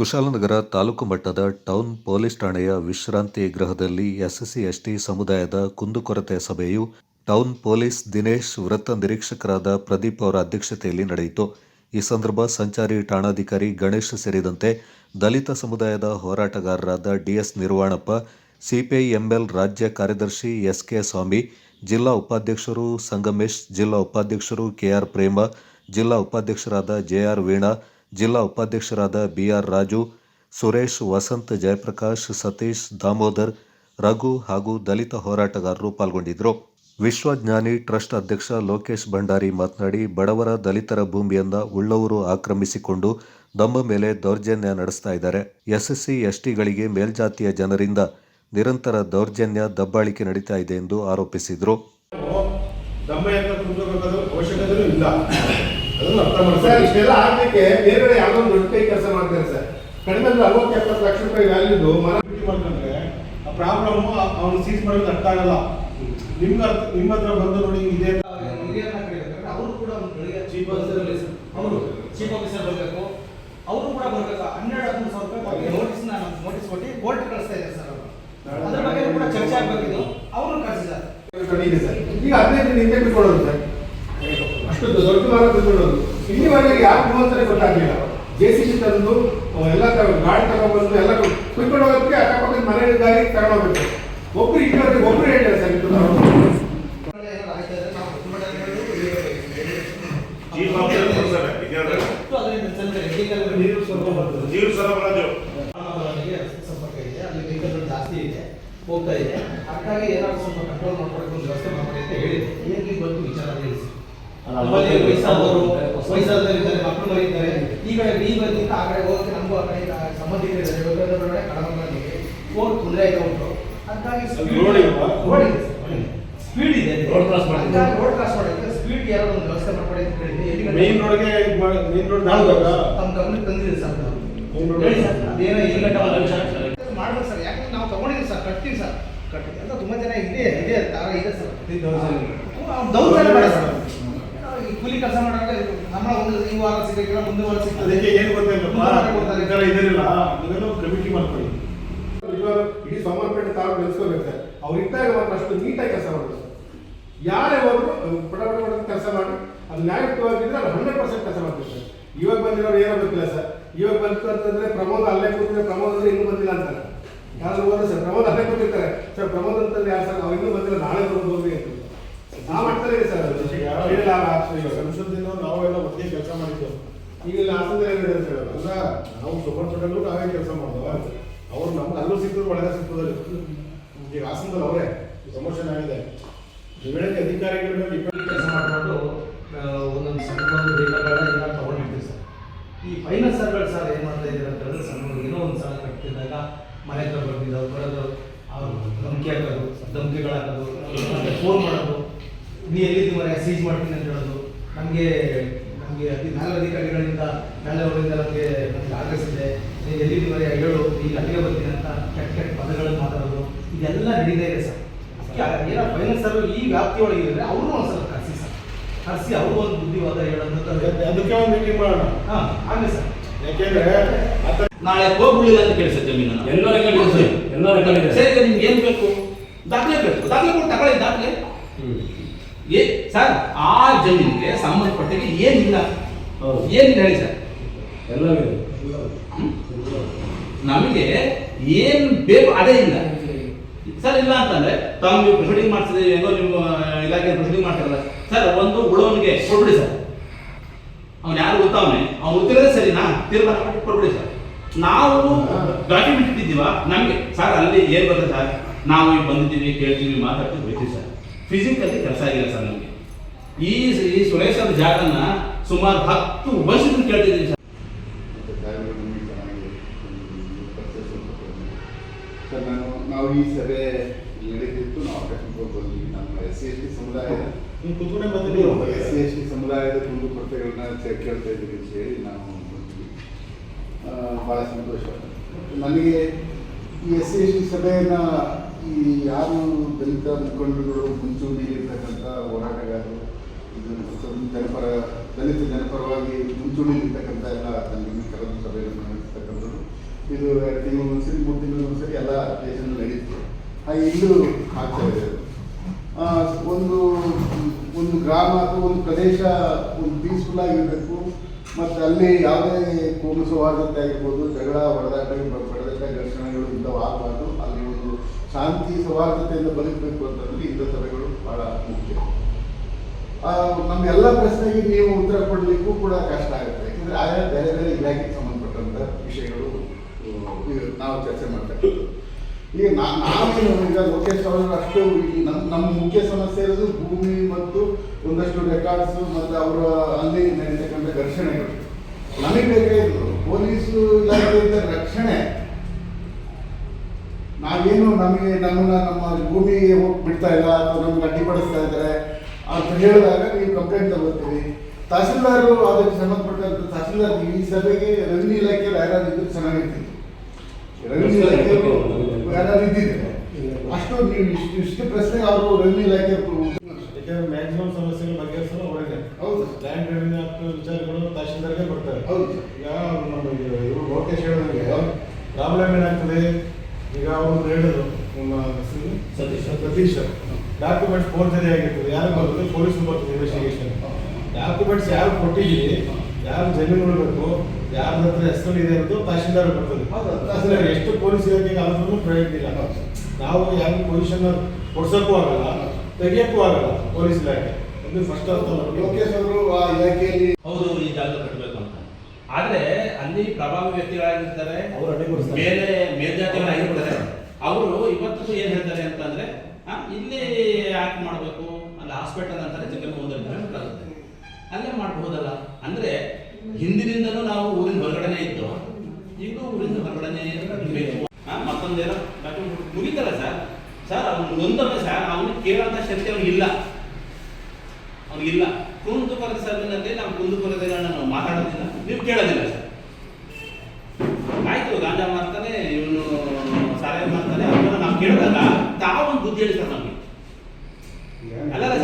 ಕುಶಾಲನಗರ ತಾಲೂಕು ಮಟ್ಟದ town police ಠಾಣೆಯ ವಿಶ್ರಾಂತಿ ಗೃಹದಲ್ಲಿ ಎಸ್ಸಿ ಎಸ್ಟಿ ಸಮುದಾಯದ ಕುಂದುಕೊರತೆ ಸಭೆಯು ಟೌನ್ ಪೊಲೀಸ್ ದಿನೇಶ್ ವೃತ್ತ ನಿರೀಕ್ಷಕರಾದ ಪ್ರದೀಪ್ ಅವರ ಅಧ್ಯಕ್ಷತೆಯಲ್ಲಿ ನಡೆಯಿತು. ಈ ಸಂದರ್ಭ ಸಂಚಾರಿ ಠಾಣಾಧಿಕಾರಿ ಗಣೇಶ್ ಸೇರಿದಂತೆ ದಲಿತ ಸಮುದಾಯದ ಹೋರಾಟಗಾರರಾದ ಡಿಎಸ್ ನಿರ್ವಾಣಪ್ಪ, ಸಿಪಿಐ ಎಂಎಲ್ ರಾಜ್ಯ ಕಾರ್ಯದರ್ಶಿ ಎಸ್ಕೆ ಸ್ವಾಮಿ, ಜಿಲ್ಲಾ ಉಪಾಧ್ಯಕ್ಷರು ಸಂಗಮೇಶ್, ಜಿಲ್ಲಾ ಉಪಾಧ್ಯಕ್ಷರು ಕೆಆರ್ ಪ್ರೇಮ, ಜಿಲ್ಲಾ ಉಪಾಧ್ಯಕ್ಷರಾದ ಜೆಆರ್ ವೀಣಾ, ಜಿಲ್ಲಾ ಉಪಾಧ್ಯಕ್ಷರಾದ ಬಿಆರ್ ರಾಜು, ಸುರೇಶ್, ವಸಂತ್, ಜಯಪ್ರಕಾಶ್, ಸತೀಶ್, ದಾಮೋದರ್, ರಘು ಹಾಗೂ ದಲಿತ ಹೋರಾಟಗಾರರು ಪಾಲ್ಗೊಂಡಿದ್ದರು. ವಿಶ್ವಜ್ಞಾನಿ ಟ್ರಸ್ಟ್ ಅಧ್ಯಕ್ಷ ಲೋಕೇಶ್ ಭಂಡಾರಿ ಮಾತನಾಡಿ, ಬಡವರ ದಲಿತರ ಭೂಮಿಯನ್ನ ಉಳ್ಳವರು ಆಕ್ರಮಿಸಿಕೊಂಡು ನಮ್ಮ ಮೇಲೆ ದೌರ್ಜನ್ಯ ನಡೆಸ್ತಾ ಇದ್ದಾರೆ. ಎಸ್ಸಿ ಎಸ್ಟಿಗಳಿಗೆ ಮೇಲ್ಜಾತಿಯ ಜನರಿಂದ ನಿರಂತರ ದೌರ್ಜನ್ಯ ದಬ್ಬಾಳಿಕೆ ನಡೀತಾ ಇದೆ ಎಂದು ಆರೋಪಿಸಿದರು. ಇಷ್ಟೆಲ್ಲ ಆಗ್ಲಿಕ್ಕೆ ಬೇರೆ ಯಾವುದೋ ದೊಡ್ಡ ಕೈ ಕೆಲಸ ಮಾಡ್ತಾರೆ ಸರ್. ಕಡಿಮೆ 60-70 ಲಕ್ಷ ರೂಪಾಯಿ ವ್ಯಾಲ್ಯೂದು ಮರ ಬಿಟ್ಟು ಮಾಡ್ಕೊಂಡ್ರೆ ಆ ಪ್ರಾಬ್ಲಮ್ ಅವ್ನು ಸೀಸ್ ಮಾಡೋದು ಅರ್ಥ ಆಗಲ್ಲ. ನಿಮ್ಮ ಹತ್ರ ಬಂದು ನೋಡಿ ಇದೆ ಅವರು ಕೂಡ ಚೀಫ್ ಆಫೀಸರ್ ಬರಬೇಕು, ಅವರು ಕೂಡ ಬರಬೇಕು. 12-13 ಸಾವಿರ ರೂಪಾಯಿ ನೋಟಿಸ್ ಕೊಟ್ಟು ಕೋರ್ಟ್ ಕಳಿಸ್ತಾ ಇದ್ದಾರೆ ಸರ್. ಅದ್ರ ಬಗ್ಗೆ ಕೂಡ ಚರ್ಚೆ ಆಗಬೇಕಿದ್ದು ಅವರು ಕಳಿಸಿದ್ದಾರೆ. ಈಗ 15 ದಿನ ಹಿಂದೆ ಬಿಟ್ಕೊಡೋದು ಸರ್, ಅಷ್ಟು ದೊಡ್ಡ ಮರ ಬಿಟ್ಕೊಡೋದು. ಇಲ್ಲಿವರೆಗೆ ಯಾರು ಮೂವತ್ತನೇ ಗೊತ್ತಾಗಲಿಲ್ಲ. JCB ತಂದು ಎಲ್ಲ ಗಾಡಿ ತಗೊಂಡ್ಬಂದು ಎಲ್ಲ ಕುಯ್ಕೊಂಡು ಹೋಗೋದಕ್ಕೆ ಅಕ್ಕಪಕ್ಕದ ಮನೆ ಗಾಡಿ ತಗೊಂಡೋಗ್ಬೇಕು. ಒಬ್ರು ಇಲ್ಲಿವರೆಗೆ ಒಬ್ರು ಹೇಳಿಲ್ಲ ಸರ್. ಸಂಪರ್ಕ ಇದೆ, ಅಲ್ಲಿ ವೆಹಿಕಲ್ ಜಾಸ್ತಿ ಇದೆ, ಹೋಗ್ತಾ ಇದೆ. ಹಾಗಾಗಿ ಏನಾದ್ರು ಸ್ವಲ್ಪ ಕಂಟ್ರೋಲ್ ಮಾಡ್ಕೊಳಕ್ಕೆ ಒಂದು ವ್ಯವಸ್ಥೆ ಮಾಡ್ಕೊಳ್ಳಿ ಅಂತ ಹೇಳಿದೆ. ಏನ್ಲಿ ಬಂತು ವಿಚಾರ ತಿಳಿಸಿ. ವಯಸ್ಸಾದವರು ಮಕ್ಕಳು ಮರಿತಾರೆ. ಈ ಕಡೆ ಬಿ ಬಂದಿದ್ದ ಆ ಕಡೆ ಹೋಗಕ್ಕೆ ನಮಗೂ ಆ ಕಡೆ ಸಂಬಂಧಿಕರಿದ್ದಾರೆ. ಕಡೆ ಕಡಮಂಗಲಿಗೆ ಹೋಗಿ ತೊಂದರೆ ಆಯ್ತಾ ಉಂಟು. ಹಾಗಾಗಿ ಸ್ಪೀಡ್ ಇದೆ, ರೋಡ್ ಕ್ರಾಸ್ ಮಾಡೋಕ್ಕೆ ಸ್ಪೀಡ್ ಯಾರೋ ಒಂದು ವ್ಯವಸ್ಥೆ ಮಾಡ್ಕೊಳ್ಳಿ ಅಂತ ಹೇಳಿದ್ದೆ. ಮೇನ್ ರೋಡ್ಗೆ ತಮ್ಮ ಗಮನಕ್ಕೆ ತಂದಿದೆ ಸರ್. ಹೇಳಿ ಸರ್, ಅದೇನೋ ಈ ಗಂಟೆ ಮಾಡ್ಬೇಕು ಸರ್. ಯಾಕಂದ್ರೆ ನಾವು ತಗೊಂಡಿದ್ದೀವಿ ಸರ್, ಕಟ್ತೀವಿ ಸರ್, ಕಟ್ತೀವಿ ಅಂತ ತುಂಬ ಜನ ಇದೆ ಇದೆ ಸರ್. ದೌರ್ಜನ್ಯ ಬೇಡ ಸರ್. ಕೂಲಿ ಕೆಲಸ ಮಾಡೋಕೆ ನಮ್ಮ ಒಂದು ಈ ವಾರ ಸಿಗಲಿಲ್ಲ, ಮುಂದೆ ವಾರ ಸಿಗ್ತದೆ. ಏನು ಗೊತ್ತಿಲ್ಲ ಇದೆಲ್ಲ ನೀವೆಲ್ಲ ಕಮಿಟಿ ಮಾಡ್ಕೊಳ್ಳಿ. ಇಡೀ ಸೋಮವಾರಪೇಟೆ ತಾವು ಬೆಳೆಸ್ಕೋಬೇಕು ಸರ್. ಅವ್ರು ಇದ್ದಾಗ ಮಾತ್ರ ಅಷ್ಟು ನೀಟಾಗಿ ಕೆಲಸ ಮಾಡೋದು ಸರ್. ಯಾರೇ ಹೋದ್ರು ಪಟ ಕೆಲಸ ಮಾಡಿ ಅದು ನ್ಯಾಯಯುತವಾಗಿದ್ರೆ ಅದು 100% ಕೆಲಸ ಮಾಡ್ತೀವಿ ಸರ್. ಇವಾಗ ಬಂದಿರೋರು ಏನೋ ಗೊತ್ತಿಲ್ಲ ಸರ್. ಇವಾಗ ಬಂತು ಅಂತಂದ್ರೆ ಪ್ರಮೋದ್ ಅಲ್ಲೇ ಕೂತಿದ್ರೆ ಪ್ರಮೋದ್ ಅಂದ್ರೆ ಇನ್ನೂ ಬಂದಿಲ್ಲ ಅಂತಾರೆ. ಯಾರು ಹೋದ್ರೆ ಸರ್ ಪ್ರಮೋದ್ ಅಲ್ಲೇ ಕೂತಿರ್ತಾರೆ ಸರ್. ಪ್ರಮೋದ್ ಅಂತಂದ್ರೆ ಯಾರು ಸರ್, ಅವ್ರು ಇನ್ನೂ ಬಂದಿಲ್ಲ, ನಾಳೆ ಬರ್ಬೋದು ಹೋಗಿ ಅಂತ ನಾವು ಮಾಡ್ತಾರೆ ಸರ್. ಸಂಸತ್ತಿನ ನಾವೆಲ್ಲ ಒಟ್ಟಿಗೆ ಕೆಲಸ ಮಾಡಿದ್ದೆವು. ಈಗ ಹಾಸನದಲ್ಲಿ ಏನಿದೆ ಸರ್, ಅಲ್ಲ ನಾವು ಸೋಮವಾರಪೇಟೆಲ್ಲೂ ನಾವೇ ಕೆಲಸ ಮಾಡೋದು. ಅವ್ರು ನಮ್ಗೆ ಅಲ್ಲೂ ಸಿಕ್ಕಿದ್ರು ಒಳಗೆ ಸಿಗ್ತದೆ. ಈಗ ಹಾಸನದಲ್ಲಿ ಅವರೇ ಪ್ರಮೋಷನ್ ಆಗಿದೆ. ಬೆಳಗ್ಗೆ ಅಧಿಕಾರಿಗಳ ಮೇಲೆ ಕೆಲಸ ಮಾಡಿಕೊಂಡು ಒಂದೊಂದು ಸಣ್ಣ ಬೇಕಾದ ತಗೊಂಡಿರ್ತೀವಿ ಸರ್. ಈ ಫೈನಾನ್ಸ್ ಸರ್ಗಳು ಸರ್ ಏನು ಮಾಡ್ತಾ ಇದ್ದಾರೆ ಅಂತ ಹೇಳಿದ್ರೆ, ಸಣ್ಣ ಏನೋ ಒಂದು ಸಾಲ ಕಟ್ತಿದ್ದಾಗ ಮನೆ ಹತ್ರ ಬರ್ತಿದ್ದವು ಬರೋದು, ಅವರು ಧಮಕಿ ಹಾಕೋದು, ಧಮಕಿಗಳು ಹಾಕೋದು, ಮತ್ತೆ ಫೋನ್ ಮಾಡೋದು, ನೀ ಎಲ್ಲಿದ್ದೀವಿ ಮನೆ ಸೀಜ್ ಮಾಡ್ತೀನಿ ಅಂತ ಹೇಳೋದು. ನಮಗೆ ಮೇಲಧಿಕಾರಿಗಳಿಂದ ಮೇಲೆಯವರಿಂದ ನಮಗೆ ಆಗ್ರಹಿಸಿದೆ, ನೀನು ಎಲ್ಲಿದ್ದೀವಿ ಮನೆ ಹೇಳು, ಈಗ ಅಲ್ಲಿಗೆ ಬರ್ತೀನಿ ಅಂತ ಕೆಟ್ಟ ಪದಗಳನ್ನು ಮಾತಾಡೋದು, ಇದೆಲ್ಲ ನಡೀತಾ ಇದೆ ಸರ್. ಏನೋ ಫೈನಾನ್ಸ್ ಸರ್ ಈ ವ್ಯಾಪ್ತಿಯೊಳಗೆ ಇದ್ರೆ ಅವ್ರನ್ನೂ ಒಂದ್ಸಲ ಕರೆಸಿ ಸರ್, ಕರೆಸಿ ಅವ್ರಿಗೂ ಒಂದು ಬುದ್ಧಿವಾದ ಹೇಳೋದು. ಅದಕ್ಕೆ ಒಂದು ಮೀಟಿಂಗ್ ಮಾಡೋಣ. ಹಾಂ ಆಗಲಿ ಸರ್. ಯಾಕೆಂದ್ರೆ ನಾಳೆ ಹೋಗ್ಬಿಡಿಲ್ಲ ಅಂತ ಕೇಳಿಸುತ್ತೆ ಜಮೀನನ್ನು ಎಲ್ಲ ಸರಿ. ನಿಮ್ಗೆ ಏನು ಬೇಕು? ದಾಖಲೆ ಬೇಕು, ದಾಖಲೆ ಕೊಟ್ಟು ತಗೊಳ್ಳಿ. ದಾಖಲೆ ಸರ್, ಆ ಜಮೀನಿಗೆ ಸಂಬಂಧಪಟ್ಟಿಗೆ ಏನಿಲ್ಲ, ಏನಿಲ್ಲ ಹೇಳಿ ಸರ್. ಎಲ್ಲ ನಮಗೆ ಏನು ಬೇಕು ಅದೇ ಇಲ್ಲ ಸರ್. ಇಲ್ಲ ಅಂತಂದ್ರೆ ತಮಗೆ ಪ್ರೊಸೀಡಿಂಗ್ ಮಾಡ್ತಿದ್ರೆ ಹೆಂಗೋ ನಿಮ್ಮ ಇಲಾಖೆ ಪ್ರೊಸೀಡಿಂಗ್ ಮಾಡ್ತಾರಲ್ಲ ಸರ್, ಒಂದು ಉಳವನಿಗೆ ಕೊಡ್ಬಿಡಿ ಸರ್. ಅವ್ನು ಯಾರು ಗೊತ್ತವನೇ, ಅವ್ನು ಗೊತ್ತಿರೋದೇ ಸರಿನಾ, ತೀರ್ಮಾನ ಮಾಡಿ ಕೊಡ್ಬಿಡಿ ಸರ್. ನಾವು ಡಾಕ್ಯುಮೆಂಟ್ ಇಟ್ಟಿದ್ದೀವ ನಮಗೆ ಸರ್. ಅಲ್ಲಿ ಏನು ಬರ್ತದೆ ಸರ್, ನಾವು ಈಗ ಬಂದಿದ್ದೀವಿ, ಕೇಳ್ತೀವಿ, ಮಾತಾಡ್ತೀವಿ, ಹೋಗ್ತೀವಿ ಸರ್. ಫಿಸಿಕಲಿ ಕೆಲಸ ಆಗಿಲ್ಲ ಸರ್ ನಮಗೆ. ಈ ಸುರೇಶ್ ಅವ್ರ ಜಾಗನ ಸುಮಾರು 10 ವರ್ಷದಿಂದ ಕೇಳ್ತಿದ್ದೀವಿ ಸರ್. ಸರ್, ನಾವು ಈ ಸಭೆ ನಡೆದಿತ್ತು. ನಾವು ಆಕಸ್ಮಿಕವಾಗಿ ಬಂದ್ವಿ. ನಮ್ಮ SC/ST ಸಮುದಾಯದ ಕುಂದುಕೊರತೆಗಳನ್ನ ಕೇಳ್ತಾ ಇದ್ದೀವಿ ಅಂತ ಹೇಳಿ ನಾವು ಬಂದ್ವಿ. ಭಾಳ ಸಂತೋಷ. ನನಗೆ ಈ SC/ST ಸಭೆಯನ್ನು ಈ ಯಾರು ದಲಿತ ಮುಖಂಡರುಗಳು ಮುಂಚೂಣಿಯಲ್ಲಿರ್ತಕ್ಕಂಥ ಹೋರಾಟಗಾರರು, ದಲಿತ ಜನಪರವಾಗಿ ಮುಂಚೂಣಿಯಲ್ಲಿರ್ತಕ್ಕಂಥ ಎಲ್ಲ ನನಗೆ ಕರೆದು ಸಭೆಯನ್ನು ನಡೆಸ್ತಕ್ಕಂಥದ್ದು ಇದು 2 ತಿಂಗಳು ಒಂದ್ಸರಿ 3 ತಿಂಗಳು ಒಂದ್ಸರಿ ಎಲ್ಲ ಸ್ಟೇಷನ್ ನಡೀತು. ಇಲ್ಲೂ ಆಗ್ತಾ ಇದೆ. ಒಂದು ಗ್ರಾಮ ಅಥವಾ ಒಂದು ಪ್ರದೇಶ ಒಂದು ಪೀಸ್ಫುಲ್ ಆಗಿರಬೇಕು, ಮತ್ತು ಅಲ್ಲಿ ಯಾವುದೇ ಕೋಮು ಸೌಹಾರ್ದತೆ ಆಗಿರ್ಬೋದು, ಜಗಳ ಹೊಡೆದಾಟ ಘರ್ಷಣೆಗಳು ಇಂಥವು ಆಗಬಾರ್ದು. ಅಲ್ಲಿ ಒಂದು ಶಾಂತಿ ಸೌಹಾರ್ದತೆಯಿಂದ ಬದುಕಬೇಕು ಅಂತಂದ್ರೆ ಇಂಥ ಸಭೆಗಳು ಬಹಳ ಮುಖ್ಯ. ನಮ್ಮೆಲ್ಲ ಪ್ರಶ್ನೆಗೆ ನೀವು ಉತ್ತರ ಕೊಡಲಿಕ್ಕೂ ಕೂಡ ಕಷ್ಟ ಆಗುತ್ತೆ, ಯಾಕಂದರೆ ಆಯಾ ಬೇರೆ ಬೇರೆ ಇಲಾಖೆಗೆ ಸಂಬಂಧಪಟ್ಟಂಥ ವಿಷಯಗಳು ನಾವು ಚರ್ಚೆ ಮಾಡ್ತಕ್ಕಂಥದ್ದು. ಈಗ ನಾವೇನು ಈಗ ಲೋಕೇಶ್ ಅವರು ಅಷ್ಟು ನಮ್ಮ ಮುಖ್ಯ ಸಮಸ್ಯೆ ಇರೋದು ಭೂಮಿ ಮತ್ತು ಒಂದಷ್ಟು ರೆಕಾರ್ಡ್ಸು ಮತ್ತು ಅವರ ಅಲ್ಲಿ ನಡೀತಕ್ಕಂಥ ಘರ್ಷಣೆಗಳು. ನಮಗೆ ಬೇಕಾಗಿದ್ದು ಪೊಲೀಸು ಇಲಾಖೆಯಿಂದ ರಕ್ಷಣೆ. ನಾವೇನು ನಮ್ಮ ಭೂಮಿಗೆ ಹೋಗಿ ಬಿಡ್ತಾ ಇಲ್ಲ ಅಥವಾ ನಮ್ಗೆ ಅಡ್ಡಿಪಡಿಸ್ತಾ ಇದ್ದಾರೆ ಅಂತ ಹೇಳಿದಾಗ ನೀವು ಕಂಪ್ಲೇಂಟ್ ತಗೋತೀವಿ. ತಹಸೀಲ್ದಾರು ಅದಕ್ಕೆ ಸಂಬಂಧಪಟ್ಟಂತ ತಹಸೀಲ್ದಾರ್ ಈ ಸಭೆಗೆ ರೆವಿನ್ಯೂ ಇಲಾಖೆ ಯಾರಾದ್ರು ಇದ್ರೆ ಚೆನ್ನಾಗಿರ್ತಿತ್ತು. ರೆವಿನ್ಯೂ ಇಲಾಖೆ ಯಾರಾದ್ರು ಇದ್ದಿದ್ರೆ ಅಷ್ಟು ನೀವು ಇಷ್ಟು ಪ್ರಶ್ನೆ ಅವರು ರೆವಿನ್ಯೂ ಇಲಾಖೆ ಮ್ಯಾಕ್ಸಿಮಮ್ ಸಮಸ್ಯೆಗಳು ಬಗೆಹರಿಸಲು ಅವರಿಗೆ. ಹೌದು, ಲ್ಯಾಂಡ್ ರೆವಿನ್ಯೂ ವಿಚಾರಗಳು ತಹಶೀಲ್ದಾರ್ಗೆ ಬರ್ತಾರೆ. ಹೌದು. ಈಗ ನಮ್ಮ ಇವರು ಲೋಕೇಶ್ ಹೇಳಿದಂಗೆ ಪ್ರಾಬ್ಲಮ್ ಏನಾಗ್ತದೆ, ಈಗ ಅವರು ಹೇಳಿದ್ರು ನಮ್ಮ ಸತೀಶ್ ಡಾಕ್ಯುಮೆಂಟ್ಸ್ ಫೋರ್ಜರಿ ಆಗಿರ್ತದೆ. ಯಾರು ಬರ್ತದೆ? ಪೊಲೀಸ್ ಬರ್ತದೆ ಇನ್ವೆಸ್ಟಿಗೇಷನ್. ಡಾಕ್ಯುಮೆಂಟ್ಸ್ ಯಾರು ಕೊಟ್ಟಿದ್ದೀವಿ, ಯಾರು ಜಮೀನು ಉಳ್ಬೇಕು, ಯಾರ ಹತ್ರ ಹೆಸರು ಇದೆ ಅನ್ನೋದು ತಹಶೀಲ್ದಾರ್ ಬರ್ತದೆ. ತಹಶೀಲ್ದಾರ್ ಎಷ್ಟು ಪೊಲೀಸ್ ಇಲಾಖೆಗೆ ಅದನ್ನು ಪ್ರಯೋಜನ ಇಲ್ಲ. ನಾವು ಯಾರು ಪೊಸಿಷನ್ ಕೊಡ್ಸೋಕ್ಕೂ ಆಗಲ್ಲ, ತೆಗಿಯೋಕ್ಕೂ ಆಗಲ್ಲ ಪೊಲೀಸ್ ಇಲಾಖೆ. ಅದು ಫಸ್ಟ್ ಅರ್ಥ ಲೋಕೇಶ್ ಅವರು ಆ ಇಲಾಖೆಯಲ್ಲಿ ಹೌದು ಈ ಜಾಗ ಕಟ್ಟಬೇಕು ಅಂತ. ಆದ್ರೆ ಅಲ್ಲಿ ಪ್ರಭಾವಿ ವ್ಯಕ್ತಿಗಳಾಗಿರ್ತಾರೆ, ಅವ್ರು ಅಡ್ಡಿಪಡಿಸ್ತಾರೆ. ಮೇಲೆ ಮೇಲ್ಜಾತಿಗಳಾಗಿರ್ತಾರೆ. ಅವರು ಇವತ್ತು ಏನ್ ಹೇಳ್ತಾರೆ ಅಂತಂದ್ರೆ ಇಲ್ಲಿ ಯಾಕೆ ಮಾಡಬೇಕು, ಅಲ್ಲಿ ಹಾಸ್ಪಿಟಲ್ ಅಂತಾರೆ ಚಿಕ್ಕಮ್ಮ 1 ಕಿಲೋಮೀಟರ್ ಆಗುತ್ತೆ, ಅಲ್ಲೇ ಮಾಡಬಹುದಲ್ಲ. ಅಂದ್ರೆ ಹಿಂದಿನಿಂದನೂ ನಾವು ಊರಿನ ಹೊರಗಡೆನೆ ಇತ್ತು, ಈಗ ಊರಿನ ಹೊರಗಡೆನೆ ಬೇಕು. ಮತ್ತೊಂದೇನೋ ಮುಗಿತಲ್ಲ ಸರ್ ಅವ್ನು ನೊಂದವೇ ಸರ್, ಅವನಿಗೆ ಕೇಳೋಂಥ ಶಕ್ತಿ ಅವನಿಗಿಲ್ಲ. ಕುಂದುಕೊರತೆ ಸಭೆಯಲ್ಲಿ ನಾವು ಕುಂದುಕೊರತೆಗಳನ್ನ ನಾವು ಮಾತಾಡೋದಿಲ್ಲ, ನೀವು ಕೇಳೋದಿಲ್ಲ ಸರ್. ಆಯ್ತು, ಗಾಂಜಾ ಮಾಡ್ತಾನೆ, ಇವನು ಸಾರಾಯಿ ಮಾಡ್ತಾನೆ, ಅವನ್ನ ನಾವು ಕೇಳೋದಲ್ಲ. ತಾವೊಂದು ಬುದ್ಧಿ ಹೇಳಿ ಸರ್ ನಮಗೆ.